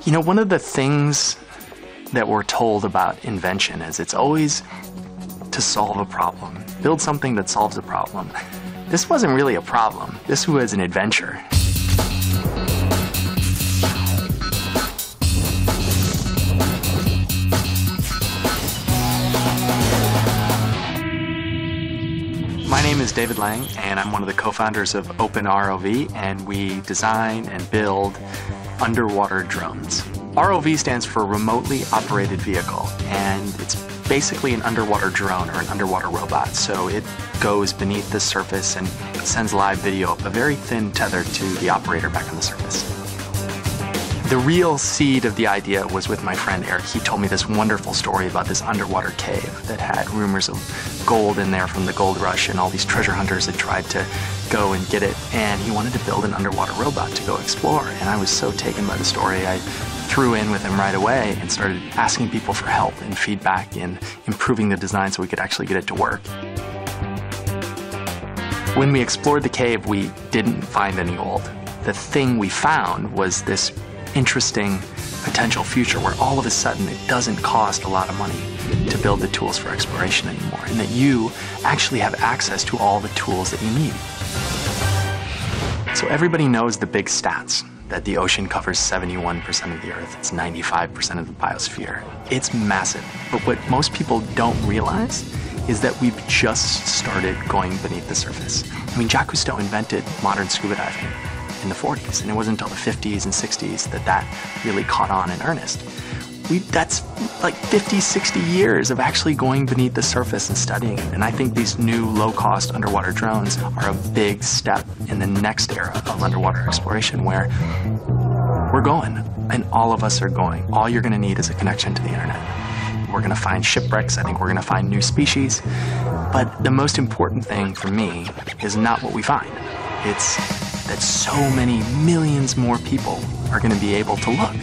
You know, one of the things that we're told about invention is it's always to solve a problem. Build something that solves a problem. This wasn't really a problem. This was an adventure. My name is David Lang, and I'm one of the co-founders of OpenROV, and we design and build underwater drones. ROV stands for Remotely Operated Vehicle, and it's basically an underwater drone or an underwater robot. So it goes beneath the surface and sends live video up a very thin tether to the operator back on the surface. The real seed of the idea was with my friend Eric. He told me this wonderful story about this underwater cave that had rumors of gold in there from the gold rush, and all these treasure hunters had tried to go and get it, and he wanted to build an underwater robot to go explore. And I was so taken by the story, I threw in with him right away and started asking people for help and feedback in improving the design so we could actually get it to work. When we explored the cave, we didn't find any gold. The thing we found was this interesting potential future where all of a sudden it doesn't cost a lot of money to build the tools for exploration anymore, and that you actually have access to all the tools that you need. So everybody knows the big stats, that the ocean covers 71% of the Earth, it's 95% of the biosphere. It's massive, but what most people don't realize is that we've just started going beneath the surface. I mean, Jacques Cousteau invented modern scuba diving in the 40s, and it wasn't until the 50s and 60s that that really caught on in earnest. That's like 50, 60 years of actually going beneath the surface and studying it. And I think these new low-cost underwater drones are a big step in the next era of underwater exploration where we're going, and all of us are going. All you're gonna need is a connection to the internet. We're gonna find shipwrecks, I think we're gonna find new species, but the most important thing for me is not what we find. It's that so many millions more people are going to be able to look,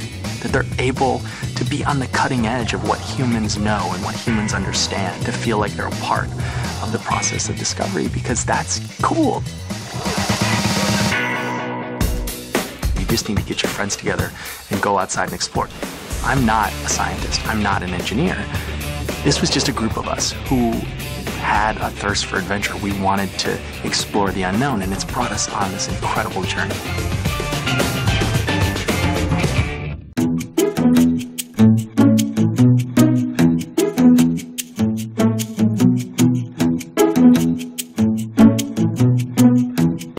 that they're able to be on the cutting edge of what humans know and what humans understand, to feel like they're a part of the process of discovery, because that's cool. You just need to get your friends together and go outside and explore. I'm not a scientist, I'm not an engineer. This was just a group of us who had a thirst for adventure. We wanted to explore the unknown, and it's brought us on this incredible journey.